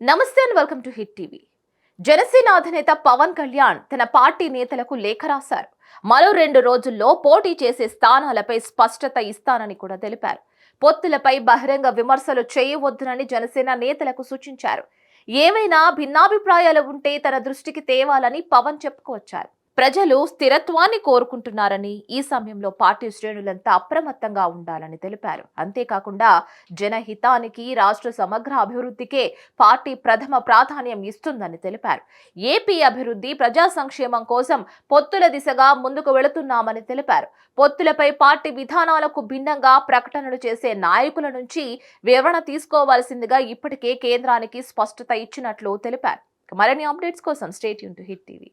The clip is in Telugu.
నమస్తే and welcome to hit TV. Janasena అధినేత పవన్ కళ్యాణ్ తన పార్టీ నేతలకు లేఖ రాశారు. మరో 2 రోజుల్లో పోటీ చేసే స్థానాలపై స్పష్టత ఇస్తానని కూడా తెలిపారు. పొత్తులపై బహిరంగ విమర్శలు చేయవద్దునని జనసేన నేతలకు సూచించారు. ఏవైనా భిన్నాభిప్రాయాలు ఉంటే తన దృష్టికి తేవాలని పవన్ చెప్పుకొచ్చారు. ప్రజలు స్థిరత్వాన్ని కోరుకుంటున్నారని, ఈ సమయంలో పార్టీ శ్రేణులంతా అప్రమత్తంగా ఉండాలని తెలిపారు. అంతేకాకుండా జనహితానికి, రాష్ట్ర సమగ్ర అభివృద్ధికే పార్టీ ప్రథమ ప్రాధాన్యం ఇస్తుందని తెలిపారు. ఏపీ అభివృద్ధి, ప్రజా సంక్షేమం కోసం పొత్తుల దిశగా ముందుకు వెళుతున్నామని తెలిపారు. పొత్తులపై పార్టీ విధానాలకు భిన్నంగా ప్రకటనలు చేసే నాయకుల నుంచి వివరణ తీసుకోవాల్సిందిగా ఇప్పటికే కేంద్రానికి స్పష్టత ఇచ్చినట్లు తెలిపారు. మరిన్ని అప్డేట్స్ కోసం stay tune to hit TV.